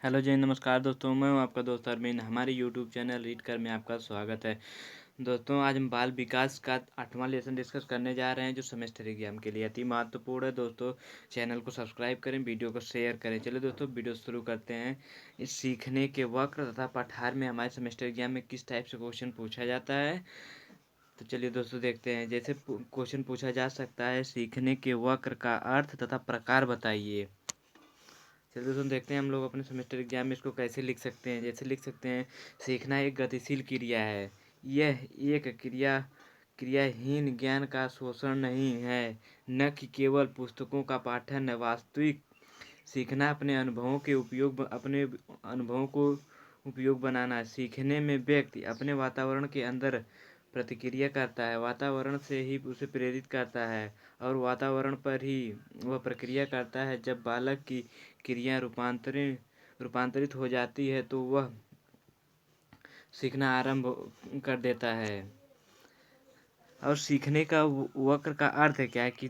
Hello जी, नमस्कार दोस्तों, मैं हूं आपका दोस्त अरविंद। हमारे यूट्यूब चैनल रीड कर में आपका स्वागत है। दोस्तों, आज हम बाल विकास का 8वां लेसन डिस्कस करने जा रहे हैं, जो सेमेस्टर एग्जाम के लिए अति महत्वपूर्ण है। दोस्तों, चैनल को सब्सक्राइब करें, वीडियो को शेयर करें। चलिए दोस्तों, वीडियो शुरू करते हैं। इस सीखने के वक्र तथा पठार में हमारे सेमेस्टर एग्जाम में किस टाइप से क्वेश्चन पूछा जाता है, तो चलिए दोस्तों देखते हैं। जैसे क्वेश्चन पूछा जा सकता है, सीखने के वक्र का अर्थ तथा प्रकार बताइए। चलिए दोस्तों देखते हैं हम लोग अपने सेमेस्टर एग्जाम में इसको कैसे लिख सकते हैं। जैसे लिख सकते हैं, सीखना एक गतिशील क्रिया है। यह एक क्रियाहीन ज्ञान का शोषण नहीं है, न कि केवल पुस्तकों का पाठन है। वास्तविक सीखना अपने अनुभवों को उपयोग बनाना है। सीखने में व्यक्ति अपने वातावरण के अंदर प्रतिक्रिया करता है, वातावरण से ही उसे प्रेरित करता है और वातावरण पर ही वह प्रक्रिया करता है। जब बालक की क्रिया रूपांतरित हो जाती है तो वह सीखना आरंभ कर देता है। और सीखने का वक्र का अर्थ क्या है कि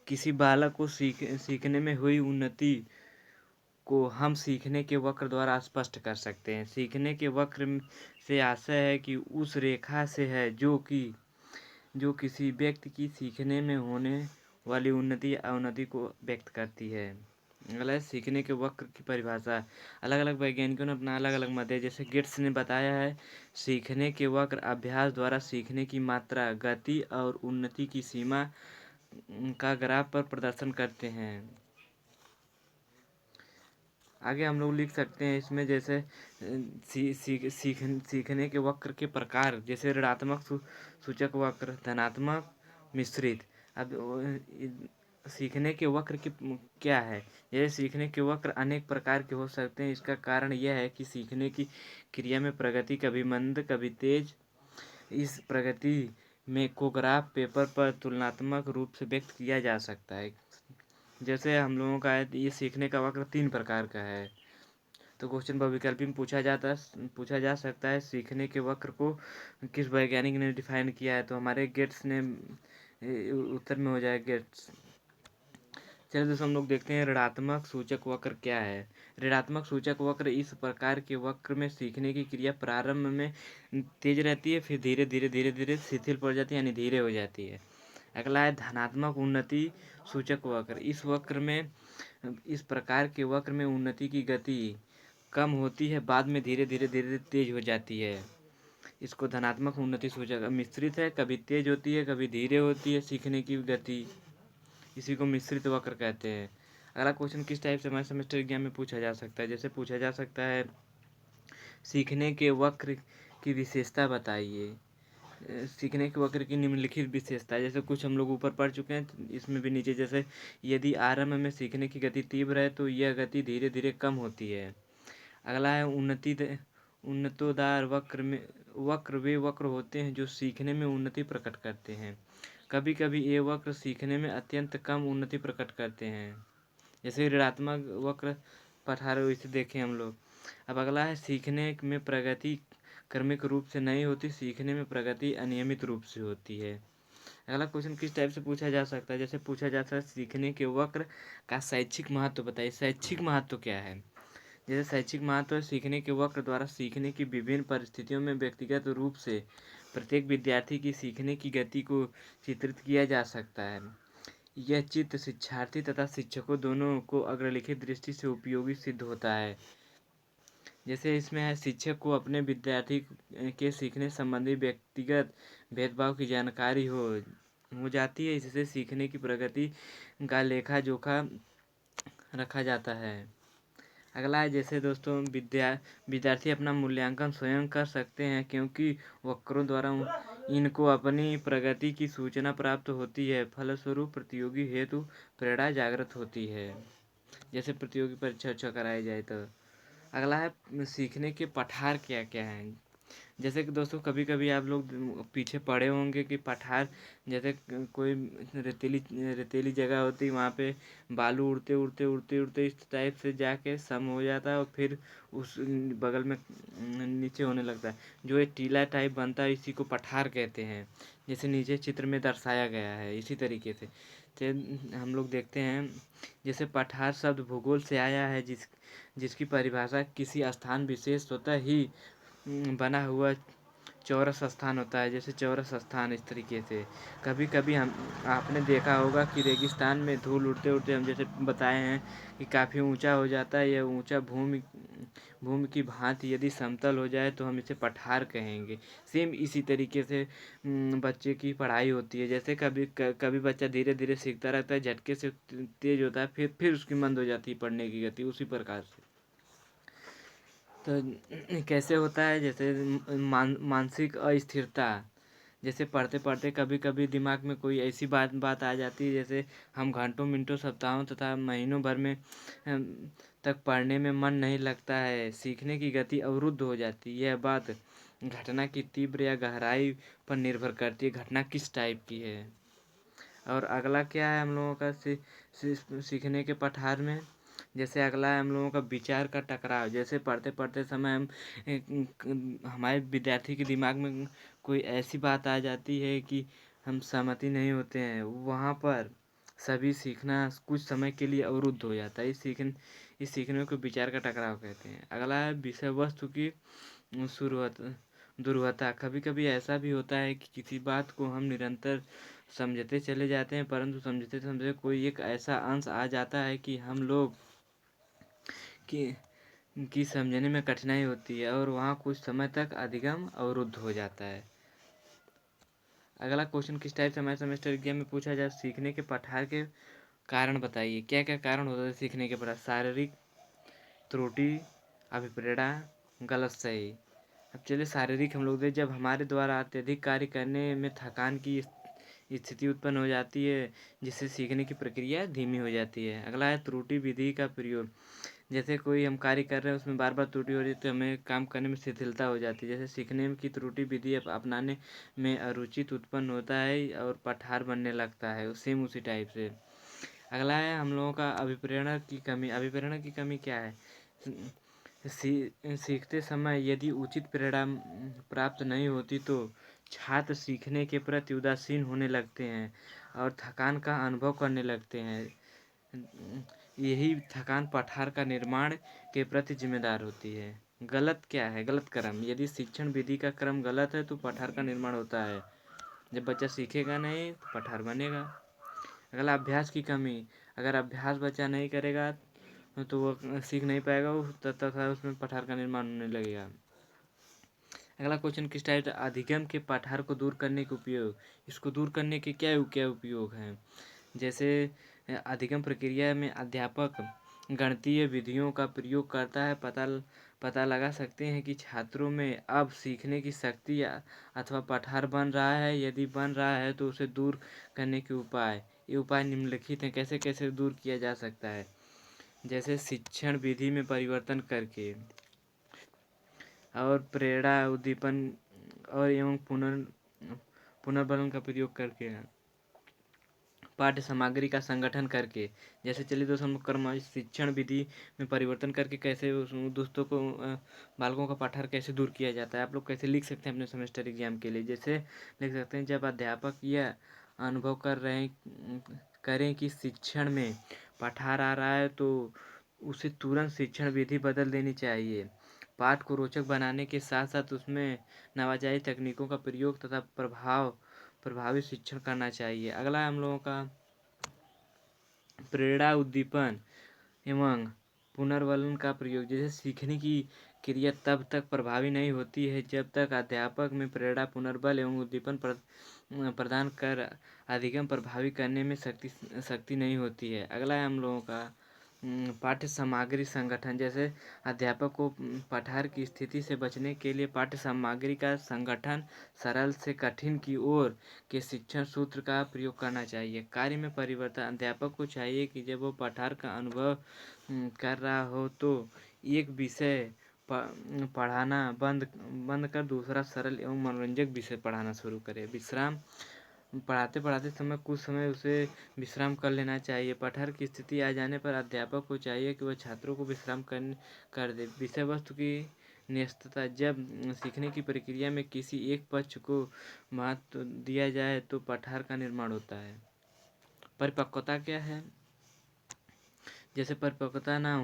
किसी बालक को सीखने में हुई उन्नति को हम सीखने के वक्र द्वारा स्पष्ट कर सकते हैं। सीखने के वक्र से आशय है कि उस रेखा से है जो किसी व्यक्ति की सीखने में होने वाली उन्नति या अवनति को व्यक्त करती है। अगला है सीखने के वक्र की परिभाषा। अलग अलग वैज्ञानिकों ने अपना अलग अलग मत है। जैसे गिट्स ने बताया है, सीखने के वक्र अभ्यास द्वारा सीखने की मात्रा, गति और उन्नति की सीमा का ग्राफ पर प्रदर्शन करते हैं। आगे हम लोग लिख सकते हैं इसमें, जैसे सीखने के वक्र के प्रकार, जैसे ऋणात्मक सूचक वक्र, धनात्मक, मिश्रित। अब सीखने के वक्र की क्या है। यह सीखने के वक्र अनेक प्रकार के हो सकते हैं। इसका कारण यह है कि सीखने की क्रिया में प्रगति कभी मंद कभी तेज। इस प्रगति में को ग्राफ पेपर पर तुलनात्मक रूप से व्यक्त किया जा सकता है। जैसे हम लोगों का है, ये सीखने का वक्र 3 प्रकार का है। तो क्वेश्चन बहुविकल्पी में पूछा जा सकता है, सीखने के वक्र को किस वैज्ञानिक ने डिफाइन किया है। तो हमारे गेट्स ने उत्तर में हो जाए गेट्स। चलिए दोस्तों हम लोग देखते हैं ऋणात्मक सूचक वक्र क्या है। ऋणात्मक सूचक वक्र इस प्रकार के वक्र में सीखने की क्रिया प्रारंभ में तेज रहती है, फिर धीरे धीरे धीरे धीरे शिथिल पड़ जाती है, यानी धीरे हो जाती है। अगला है धनात्मक उन्नति सूचक वक्र। इस प्रकार के वक्र में उन्नति की गति कम होती है, बाद में धीरे धीरे धीरे तेज हो जाती है। इसको धनात्मक उन्नति सूचक। मिश्रित है, कभी तेज होती है कभी धीरे होती है सीखने की गति, इसी को मिश्रित वक्र कहते हैं। अगला क्वेश्चन किस टाइप से हमारे सेमेस्टर एग्जाम में पूछा जा सकता है। जैसे पूछा जा सकता है, सीखने के वक्र की विशेषता बताइए। सीखने के वक्र की निम्नलिखित विशेषता, जैसे कुछ हम लोग ऊपर पढ़ चुके हैं, इसमें भी नीचे। जैसे यदि आरंभ में सीखने की गति तीव्र है तो यह गति धीरे धीरे कम होती है। अगला है उन्नतोदार वक्र वे वक्र होते हैं जो सीखने में उन्नति प्रकट करते हैं। कभी कभी ये वक्र सीखने में अत्यंत कम उन्नति प्रकट करते हैं। जैसे ऋणात्मक वक्र पठार, इसे देखें हम लोग। अब अगला है, सीखने में प्रगति क्रमिक रूप से नहीं होती, सीखने में प्रगति अनियमित रूप से होती है। अगला क्वेश्चन किस टाइप से पूछा जा सकता है। जैसे पूछा जा सकता है, सीखने के वक्र का शैक्षिक महत्व बताइए। शैक्षिक महत्व क्या है। जैसे शैक्षिक महत्व है, सीखने के वक्र द्वारा सीखने की विभिन्न परिस्थितियों में व्यक्तिगत रूप से प्रत्येक विद्यार्थी की सीखने की गति को चित्रित किया जा सकता है। यह चित्र शिक्षार्थी तथा शिक्षकों दोनों को अग्रलिखित दृष्टि से उपयोगी सिद्ध होता है। जैसे इसमें है, शिक्षक को अपने विद्यार्थी के सीखने संबंधी व्यक्तिगत भेदभाव की जानकारी हो जाती है। इससे सीखने की प्रगति का लेखा जोखा रखा जाता है। अगला है, जैसे दोस्तों विद्यार्थी अपना मूल्यांकन स्वयं कर सकते हैं, क्योंकि वक्रों द्वारा इनको अपनी प्रगति की सूचना प्राप्त होती है। फलस्वरूप प्रतियोगी हेतु प्रेरणा जागृत होती है। जैसे प्रतियोगी परीक्षा कराई जाए तो। अगला है, सीखने के पठार क्या क्या हैं। जैसे कि दोस्तों कभी कभी आप लोग पीछे पढ़े होंगे कि पठार, जैसे कोई रेतीली रेतीली जगह होती है, वहाँ पे बालू उड़ते उड़ते उड़ते उड़ते इस टाइप से जाके सम हो जाता है और फिर उस बगल में नीचे होने लगता है। जो एक टीला टाइप बनता है, इसी को पठार कहते हैं। जैसे नीचे चित्र में दर्शाया गया है इसी तरीके से। हम लोग देखते हैं जैसे पठार शब्द भूगोल से आया है, जिसकी परिभाषा किसी स्थान विशेष स्वतः ही बना हुआ चौरस स्थान होता है। जैसे चौरस स्थान इस तरीके से कभी कभी हम आपने देखा होगा कि रेगिस्तान में धूल उड़ते उड़ते हम जैसे बताए हैं कि काफ़ी ऊंचा हो जाता है। यह ऊंचा भूमि भूमि की भांति यदि समतल हो जाए तो हम इसे पठार कहेंगे। सेम इसी तरीके से बच्चे की पढ़ाई होती है। जैसे कभी कभी बच्चा धीरे धीरे सीखता रहता है, झटके से तेज होता है, फिर उसकी मंद हो जाती है पढ़ने की गति। उसी प्रकार से तो कैसे होता है, जैसे मानसिक अस्थिरता। जैसे पढ़ते पढ़ते कभी कभी दिमाग में कोई ऐसी बात आ जाती है, जैसे हम घंटों मिनटों सप्ताहों तथा महीनों भर में तक पढ़ने में मन नहीं लगता है, सीखने की गति अवरुद्ध हो जाती है। यह बात घटना की तीव्र या गहराई पर निर्भर करती है, घटना किस टाइप की है। और अगला क्या है हम लोगों का सीखने के पठार में, जैसे अगला है हम लोगों का विचार का टकराव। जैसे पढ़ते पढ़ते समय हमारे विद्यार्थी के दिमाग में कोई ऐसी बात आ जाती है कि हम सहमति नहीं होते हैं, वहाँ पर सभी सीखना कुछ समय के लिए अवरुद्ध हो जाता है। इस सीखने को विचार का टकराव कहते हैं। अगला है विषय वस्तु की शुरुआत दुर्वता। कभी कभी ऐसा भी होता है कि किसी बात को हम निरंतर समझते चले जाते हैं, परंतु समझते समझते कोई एक ऐसा अंश आ जाता है कि हम लोग की समझने में कठिनाई होती है और वहाँ कुछ समय तक अधिगम अवरुद्ध हो जाता है। अगला क्वेश्चन किस टाइप से हमारे सेमेस्टर एग्जाम में पूछा जाए, सीखने के पठार के कारण बताइए। क्या क्या कारण होता है सीखने के पठार? शारीरिक त्रुटि, अभिप्रेरणा, गलत सही। अब चलिए शारीरिक हम लोग जब हमारे द्वारा अत्यधिक कार्य करने में थकान की स्थिति उत्पन्न हो जाती है, जिससे सीखने की प्रक्रिया धीमी हो जाती है। अगला है त्रुटि विधि का प्रयोग। जैसे कोई हम कार्य कर रहे हैं, उसमें बार बार त्रुटि हो रही है तो हमें काम करने में शिथिलता हो जाती है। जैसे सीखने की त्रुटि विधि अपनाने में अरुचित उत्पन्न होता है और पठार बनने लगता है, सेम उसी टाइप से। अगला है हम लोगों का अभिप्रेरणा की कमी। अभिप्रेरणा की कमी क्या है? सीखते समय यदि उचित प्रेरणा प्राप्त नहीं होती तो छात्र सीखने के प्रति उदासीन होने लगते हैं और थकान का अनुभव करने लगते हैं। यही थकान पठार का निर्माण के प्रति जिम्मेदार होती है। गलत क्या है? गलत क्रम। यदि शिक्षण विधि का क्रम गलत है तो पठार का निर्माण होता है। जब बच्चा सीखेगा नहीं तो पठार बनेगा। अगला अभ्यास की कमी। अगर अभ्यास बच्चा नहीं करेगा तो वो सीख नहीं पाएगा, वो तथा उसमें पठार का निर्माण होने लगेगा। अगला क्वेश्चन किस टाइप से अधिगम के पठार को दूर करने के उपयोग। इसको दूर करने के क्या क्या उपयोग हैं? जैसे अधिगम प्रक्रिया में अध्यापक गणितीय विधियों का प्रयोग करता है। पता लगा सकते हैं कि छात्रों में अब सीखने की शक्ति अथवा पठार बन रहा है। यदि बन रहा है तो उसे दूर करने के उपाय। ये उपाय निम्नलिखित हैं। कैसे कैसे दूर किया जा सकता है? जैसे शिक्षण विधि में परिवर्तन करके और प्रेरणा उद्दीपन और एवं पुनर्बलन का प्रयोग करके, पाठ्य सामग्री का संगठन करके। जैसे चलिए दोस्तों हम कर्म शिक्षण विधि में परिवर्तन करके कैसे दोस्तों को बालकों का पठार कैसे दूर किया जाता है, आप लोग कैसे लिख सकते हैं अपने सेमेस्टर एग्जाम के लिए। जैसे लिख सकते हैं, जब अध्यापक यह अनुभव करें कि शिक्षण में पठार आ रहा है तो उसे तुरंत शिक्षण विधि बदल देनी चाहिए। पाठ को रोचक बनाने के साथ साथ उसमें नवाचारी तकनीकों का प्रयोग तथा प्रभावी शिक्षण करना चाहिए। अगला हम लोगों का प्रेरणा उद्दीपन एवं पुनर्वलन का प्रयोग। जैसे सीखने की क्रिया तब तक प्रभावी नहीं होती है जब तक अध्यापक में प्रेरणा, पुनर्बल एवं उद्दीपन प्रदान कर अधिगम प्रभावी करने में शक्ति नहीं होती है। अगला है हम लोगों का पाठ्य सामग्री संगठन। जैसे अध्यापक को पठार की स्थिति से बचने के लिए पाठ्य सामग्री का संगठन, सरल से कठिन की ओर के शिक्षण सूत्र का प्रयोग करना चाहिए। कार्य में परिवर्तन। अध्यापक को चाहिए कि जब वो पठार का अनुभव कर रहा हो तो एक विषय पढ़ाना बंद कर दूसरा सरल एवं मनोरंजक विषय पढ़ाना शुरू करे। विश्राम। पढ़ाते पढ़ाते समय कुछ समय उसे विश्राम कर लेना चाहिए। पठार की स्थिति आ जाने पर अध्यापक को चाहिए कि वह छात्रों को विश्राम कर दे। विषय वस्तु की न्यस्तता। जब सीखने की प्रक्रिया में किसी एक पक्ष को महत्व दिया जाए तो पठार का निर्माण होता है। परिपक्वता क्या है? जैसे परिपक्वता ना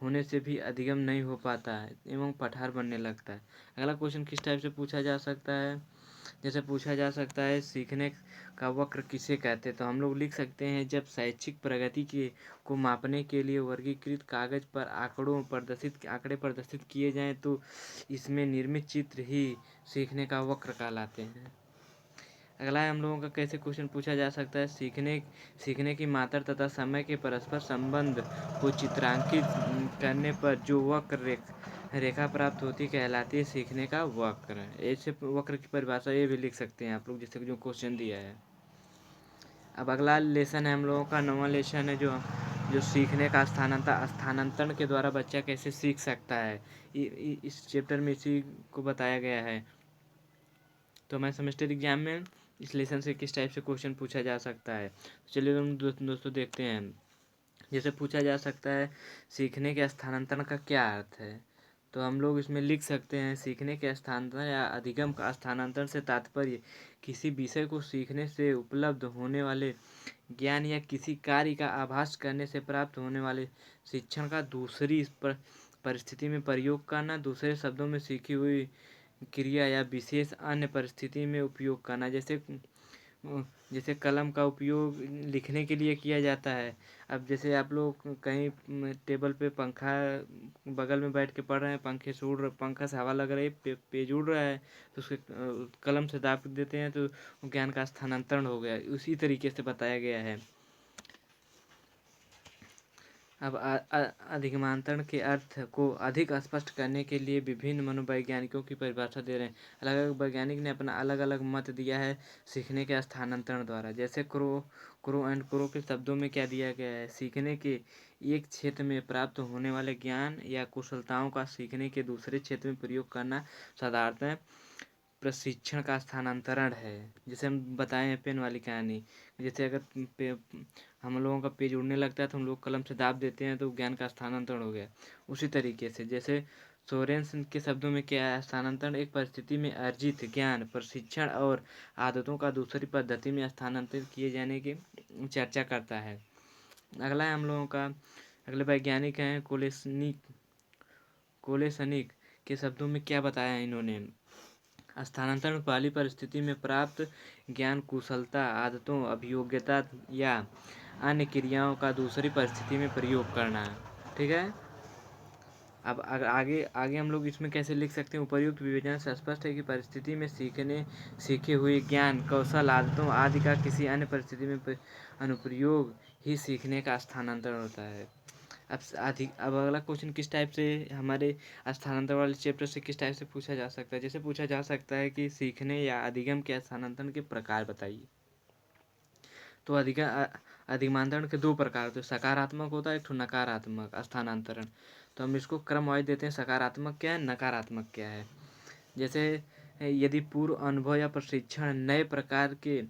होने से भी अधिगम नहीं हो पाता है एवं पठार बनने लगता है। अगला क्वेश्चन किस टाइप से पूछा जा सकता है? जैसे पूछा जा सकता है सीखने का वक्र किसे कहते हैं? तो हम लोग लिख सकते हैं जब शैक्षिक प्रगति के को मापने के लिए वर्गीकृत कागज पर आंकड़े प्रदर्शित किए जाएं तो इसमें निर्मित चित्र ही सीखने का वक्र कहलाते हैं। अगला है हम लोगों का कैसे क्वेश्चन पूछा जा सकता है सीखने की मात्रा तथा समय के परस्पर संबंध को चित्रांकित करने पर जो रेखा प्राप्त होती कहलाती है सीखने का वक्र। ऐसे वक्र की परिभाषा ये भी लिख सकते हैं आप लोग जैसे जो क्वेश्चन दिया है। अब अगला लेसन है हम लोगों का 9वां लेसन है जो सीखने का स्थानांतरण के द्वारा बच्चा कैसे सीख सकता है। इस चैप्टर में इसी को बताया गया है। तो हमारे सेमेस्टर एग्जाम में इस लेसन से किस टाइप से क्वेश्चन पूछा जा सकता है, चलिए हम दोस्तों देखते हैं। जैसे पूछा जा सकता है सीखने के स्थानांतरण का क्या अर्थ है? तो हम लोग इसमें लिख सकते हैं सीखने के स्थानांतरण या अधिगम का स्थानांतरण से तात्पर्य किसी विषय को सीखने से उपलब्ध होने वाले ज्ञान या किसी कार्य का आभास करने से प्राप्त होने वाले शिक्षण का दूसरी परिस्थिति में प्रयोग करना, दूसरे शब्दों में सीखी हुई क्रिया या विशेष अन्य परिस्थिति में उपयोग करना। जैसे कलम का उपयोग लिखने के लिए किया जाता है। अब जैसे आप लोग कहीं टेबल पे पंखा बगल में बैठ के पढ़ रहे हैं, पंखा से हवा लग रही है, पेज उड़ रहा है, तो उसके कलम से दाब देते हैं तो ज्ञान का स्थानांतरण हो गया। उसी तरीके से बताया गया है। अब अधिगमांतरण के अर्थ को अधिक स्पष्ट करने के लिए विभिन्न मनोवैज्ञानिकों की परिभाषा दे रहे हैं। अलग अलग वैज्ञानिक ने अपना अलग अलग मत दिया है सीखने के स्थानांतरण द्वारा। जैसे क्रो के शब्दों में क्या दिया गया है, सीखने के एक क्षेत्र में प्राप्त होने वाले ज्ञान या कुशलताओं का सीखने के दूसरे क्षेत्र में प्रयोग करना साधारणतः प्रशिक्षण का स्थानांतरण है। जैसे हम बताए हैं पेन वाली कहानी, जैसे अगर हम लोगों का पेज उड़ने लगता है तो हम लोग कलम से दाब देते हैं तो ज्ञान का स्थानांतरण हो गया। उसी तरीके से जैसे सोरेन के शब्दों में क्या है, स्थानांतरण एक परिस्थिति में अर्जित ज्ञान, प्रशिक्षण और आदतों का दूसरी पद्धति में स्थानांतरित किए जाने की चर्चा करता है। अगला है हम लोगों का, अगले वैज्ञानिक हैं कोलेसनिक के शब्दों में क्या बताया है इन्होंने, स्थानांतरण पहली परिस्थिति में प्राप्त ज्ञान, कुशलता, आदतों, अभियोग्यता या अन्य क्रियाओं का दूसरी परिस्थिति में प्रयोग करना। ठीक है। अब अगर आगे आगे हम लोग इसमें कैसे लिख सकते हैं, उपर्युक्त विवेचन से स्पष्ट है कि परिस्थिति में सीखे हुए ज्ञान, कौशल, आदतों आदि का किसी अन्य परिस्थिति में अनुप्रयोग ही सीखने का स्थानांतरण होता है। अब अगला क्वेश्चन किस टाइप से हमारे स्थानांतरण वाले चैप्टर से किस टाइप से पूछा जा सकता है। जैसे पूछा जा सकता है कि सीखने या अधिगम के स्थानांतरण के प्रकार बताइए। तो अधिगमांतरण के दो प्रकार होते हैं, सकारात्मक होता है, एक ठो नकारात्मक स्थानांतरण। तो हम इसको क्रम वाइज देते हैं, सकारात्मक क्या है, नकारात्मक क्या है। जैसे यदि पूर्व अनुभव या प्रशिक्षण नए प्रकार के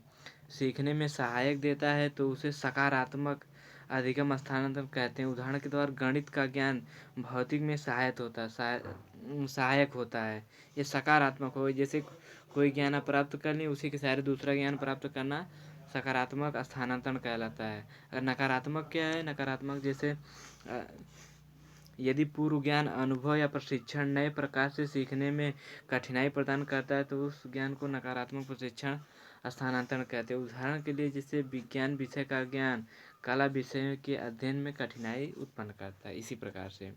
सीखने में सहायक देता है तो उसे सकारात्मक अधिगम स्थानांतरण कहते हैं। उदाहरण के तौर गणित का ज्ञान भौतिक में सहायक होता है, ये सकारात्मक हो। जैसे कोई ज्ञान प्राप्त कर लें उसी के सहारे दूसरा ज्ञान प्राप्त करना सकारात्मक स्थानांतरण कहलाता है। अगर नकारात्मक क्या है, नकारात्मक जैसे यदि पूर्व ज्ञान, अनुभव या प्रशिक्षण नए प्रकार से सीखने में कठिनाई प्रदान करता है तो उस ज्ञान को नकारात्मक प्रशिक्षण स्थानांतरण कहते हैं। उदाहरण के लिए जैसे विज्ञान विषय का ज्ञान कला विषय के अध्ययन में कठिनाई उत्पन्न करता है। इसी प्रकार से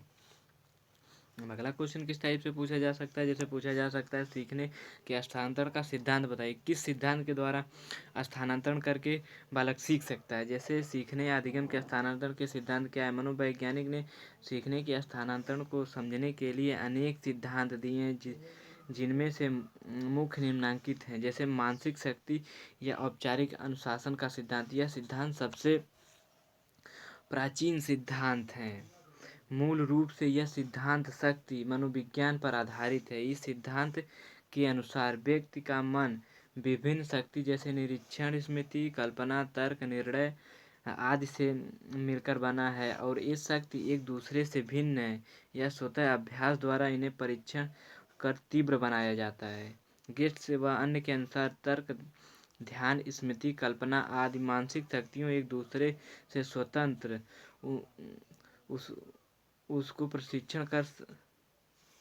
अगला क्वेश्चन किस टाइप से पूछा जा सकता है। जैसे पूछा जा सकता है सीखने के स्थानांतरण का सिद्धांत बताइए, किस सिद्धांत के द्वारा स्थानांतरण करके बालक सीख सकता है। जैसे सीखने या अधिगम के स्थानांतरण के सिद्धांत क्या है। मनोवैज्ञानिक ने सीखने के स्थानांतरण को समझने के लिए अनेक सिद्धांत दिए हैं जिनमें से मुख्य निम्नलिखित हैं। जैसे मानसिक शक्ति या औपचारिक अनुशासन का सिद्धांत, यह सिद्धांत सबसे प्राचीन सिद्धांत हैं। मूल रूप से यह सिद्धांत शक्ति मनोविज्ञान पर आधारित है। इस सिद्धांत के अनुसार व्यक्ति का मन विभिन्न शक्ति जैसे निरीक्षण, स्मृति, कल्पना, तर्क, निर्णय आदि से मिलकर बना है और ये शक्ति एक दूसरे से भिन्न है। यह स्वतः अभ्यास द्वारा इन्हें परीक्षण कर तीव्र बनाया जाता है। गेट्स व अन्य के अनुसार ध्यान, स्मृति, कल्पना आदि मानसिक शक्तियों एक दूसरे से स्वतंत्र उ- उस उसको प्रशिक्षण कर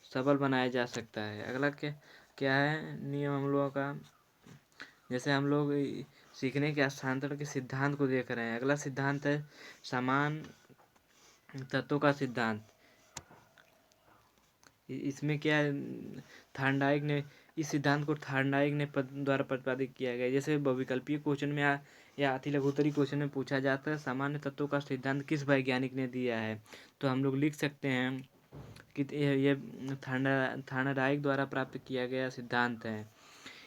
सबल बनाया जा सकता है। अगला क्या क्या है नियम हम लोगों का, जैसे हम लोग सीखने के हस्तांतरण के सिद्धांत को देख रहे हैं। अगला सिद्धांत है समान तत्वों का सिद्धांत। इसमें क्या है, थार्नडाइक ने इस सिद्धांत को थार्नडाइक ने द्वारा प्रतिपादित किया गया। जैसे बहुविकल्पीय क्वेश्चन में या अति लघुत्तरी क्वेश्चन में पूछा जाता है सामान्य तत्वों का सिद्धांत किस वैज्ञानिक ने दिया है, तो हम लोग लिख सकते हैं कि ये थार्नडाइक द्वारा प्राप्त किया गया सिद्धांत है।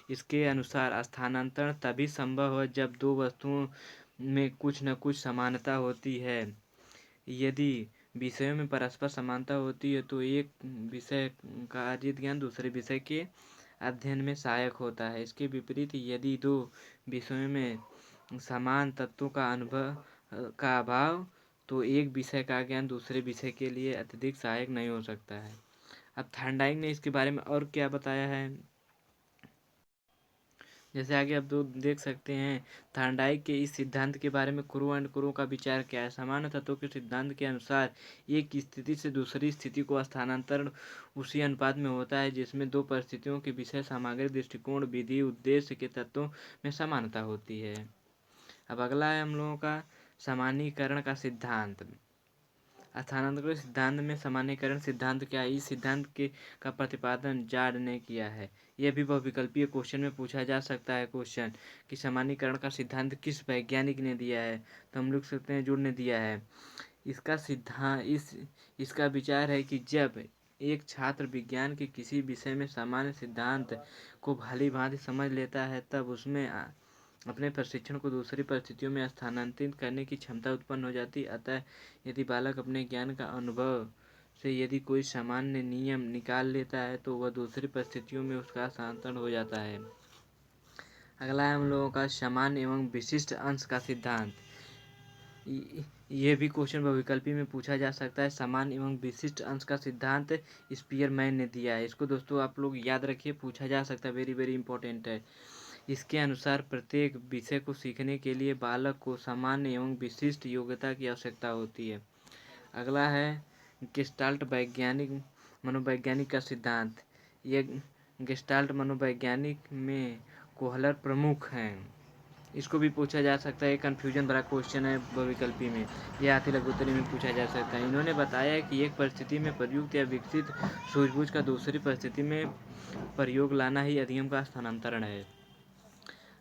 इसके अनुसार स्थानांतरण तभी संभव है जब दो वस्तुओं में कुछ न कुछ समानता होती है। यदि विषयों में परस्पर समानता होती है तो एक विषय का अर्जित ज्ञान दूसरे विषय के अध्ययन में सहायक होता है। इसके विपरीत यदि दो विषयों में समान तत्वों का अनुभव का अभाव तो एक विषय का ज्ञान दूसरे विषय के लिए अत्यधिक सहायक नहीं हो सकता है। अब थार्नडाइक ने इसके बारे में और क्या बताया है, जैसे आगे आप दो देख सकते हैं थार्नडाइक के इस सिद्धांत के बारे में क्रू एंड क्रू का विचार क्या है। सामान्य तत्वों के सिद्धांत के अनुसार एक स्थिति से दूसरी स्थिति को स्थानांतरण उसी अनुपात में होता है जिसमें दो परिस्थितियों के विषय सामग्री दृष्टिकोण विधि उद्देश्य के तत्वों में समानता होती है। अब अगला है हम लोगों का सामान्यीकरण का सिद्धांत। स्थानांतरण सिद्धांत में सामान्यीकरण सिद्धांत क्या है, इस सिद्धांत के का प्रतिपादन जार्ड ने किया है। यह भी बहुविकल्पीय क्वेश्चन में पूछा जा सकता है क्वेश्चन कि सामान्यीकरण का सिद्धांत किस वैज्ञानिक ने दिया है, तो हम लिख सकते हैं जूड ने दिया है। इसका सिद्धांत इसका विचार है कि जब एक छात्र विज्ञान के किसी विषय में सामान्य सिद्धांत को भली भांति समझ लेता है तब उसमें अपने प्रशिक्षण को दूसरी परिस्थितियों में स्थानांतरित करने की क्षमता उत्पन्न हो जाती। अतः यदि बालक अपने ज्ञान का अनुभव से यदि कोई सामान्य नियम निकाल लेता है तो वह दूसरी परिस्थितियों में उसका हस्तांतरण हो जाता है। अगला है हम लोगों का समान एवं विशिष्ट अंश का सिद्धांत। ये भी क्वेश्चन बहुविकल्पी में पूछा जा सकता है। समान एवं विशिष्ट अंश का सिद्धांत स्पीयरमैन ने दिया है। इसको दोस्तों आप लोग याद रखिए, पूछा जा सकता है, वेरी वेरी इंपॉर्टेंट है। इसके अनुसार प्रत्येक विषय को सीखने के लिए बालक को सामान्य एवं विशिष्ट योग्यता की आवश्यकता होती है। अगला है गेस्टाल्ट मनोवैज्ञानिक का सिद्धांत। ये गेस्टाल्ट मनोवैज्ञानिक में कोहलर प्रमुख हैं। इसको भी पूछा जा सकता है, कन्फ्यूजन भरा क्वेश्चन है बहुविकल्पी में, यह अति लघुत्तरी में पूछा जा सकता है। इन्होंने बताया कि एक परिस्थिति में प्रयुक्त या विकसित सूझबूझ का दूसरी परिस्थिति में प्रयोग लाना ही अधिगम का स्थानांतरण है।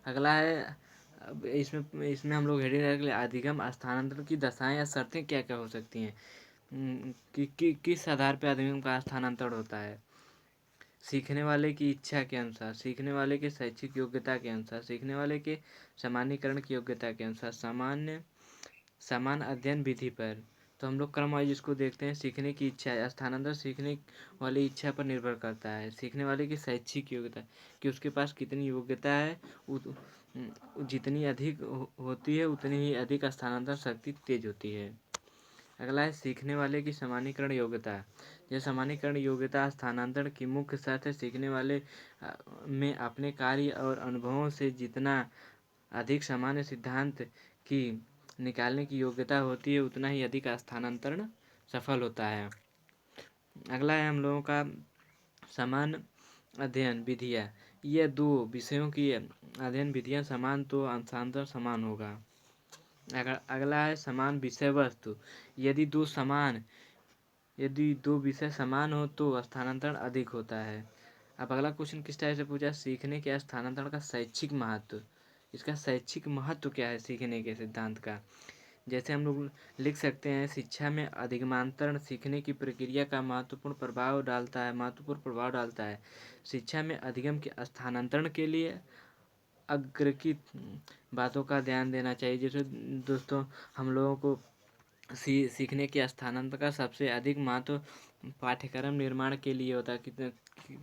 अगला है, अब इसमें इसमें हम लोग हेडिंग रख ले अधिगम स्थानांतरण की दशाएं या शर्तें क्या क्या हो सकती हैं, किस आधार पर अधिगम का स्थानांतरण होता है। सीखने वाले की इच्छा के अनुसार, सीखने वाले के शैक्षिक योग्यता के अनुसार, सीखने वाले के सामान्यीकरण की योग्यता के अनुसार, समान अध्ययन विधि पर। तो हम लोग क्रम वाइज इसको देखते हैं। सीखने की इच्छा, स्थानांतरण सीखने वाली इच्छा पर निर्भर करता है। सीखने वाले की शैक्षिक योग्यता कि उसके पास कितनी योग्यता है, जितनी अधिक होती है उतनी ही अधिक स्थानांतरण शक्ति तेज होती है। अगला है सीखने वाले की सामान्यीकरण योग्यता। यह सामान्यीकरण योग्यता स्थानांतरण की मुख्य शर्त है। सीखने वाले में अपने कार्य और अनुभवों से जितना अधिक सामान्य सिद्धांत की निकालने की योग्यता होती है उतना ही अधिक स्थानांतरण सफल होता है। अगला है हम लोगों का समान अध्ययन विधियाँ। यह दो विषयों की अध्ययन विधियाँ समान तो स्थानांतरण समान होगा। अगला है समान विषय वस्तु। यदि दो विषय समान हो तो स्थानांतरण अधिक होता है। अब अगला क्वेश्चन किस टाइप से पूछा, सीखने के स्थानांतरण का शैक्षिक महत्व। इसका शैक्षिक महत्व क्या है सीखने के सिद्धांत का, जैसे हम लोग लिख सकते हैं शिक्षा में अधिगमांतरण सीखने की प्रक्रिया का महत्वपूर्ण प्रभाव डालता है। शिक्षा में अधिगम के स्थानांतरण के लिए अग्रकित बातों का ध्यान देना चाहिए। जैसे दोस्तों हम लोगों को सीखने के स्थानांतरण का सबसे अधिक महत्व पाठ्यक्रम निर्माण के लिए होता है कि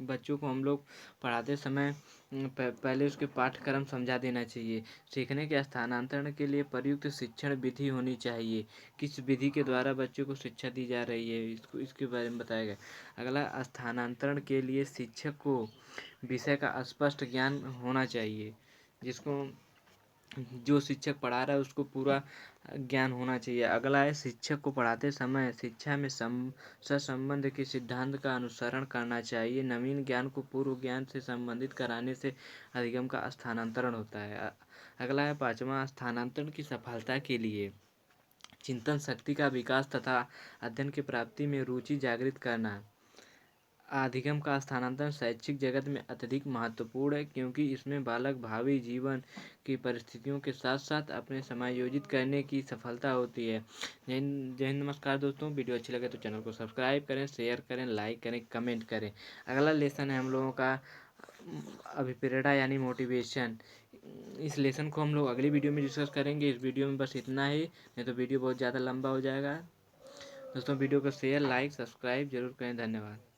बच्चों को हम लोग पढ़ाते समय पहले उसके पाठ्यक्रम समझा देना चाहिए। सीखने के स्थानांतरण के लिए प्रयुक्त शिक्षण विधि होनी चाहिए। किस विधि के द्वारा बच्चों को शिक्षा दी जा रही है इसके बारे में बताया गया। अगला, स्थानांतरण के लिए शिक्षक को विषय का स्पष्ट ज्ञान होना चाहिए। जिसको जो शिक्षक पढ़ा रहा है उसको पूरा ज्ञान होना चाहिए। अगला है शिक्षक को पढ़ाते समय शिक्षा में सहसंबंध के सिद्धांत का अनुसरण करना चाहिए। नवीन ज्ञान को पूर्व ज्ञान से संबंधित कराने से अधिगम का स्थानांतरण होता है। अगला है पांचवा, स्थानांतरण की सफलता के लिए चिंतन शक्ति का विकास तथा अध्ययन की प्राप्ति में रुचि जागृत करना। अधिगम का स्थानांतरण शैक्षिक जगत में अत्यधिक महत्वपूर्ण है, क्योंकि इसमें बालक भावी जीवन की परिस्थितियों के साथ साथ अपने समायोजित करने की सफलता होती है। जय हिंद, नमस्कार दोस्तों। वीडियो अच्छी लगे तो चैनल को सब्सक्राइब करें, शेयर करें, लाइक करें, कमेंट करें। अगला लेसन है हम लोगों का अभिप्रेरणा यानी मोटिवेशन। इस लेसन को हम लोग अगली वीडियो में डिस्कस करेंगे। इस वीडियो में बस इतना ही, नहीं तो वीडियो बहुत ज़्यादा लंबा हो जाएगा। दोस्तों वीडियो को शेयर, लाइक, सब्सक्राइब जरूर करें। धन्यवाद।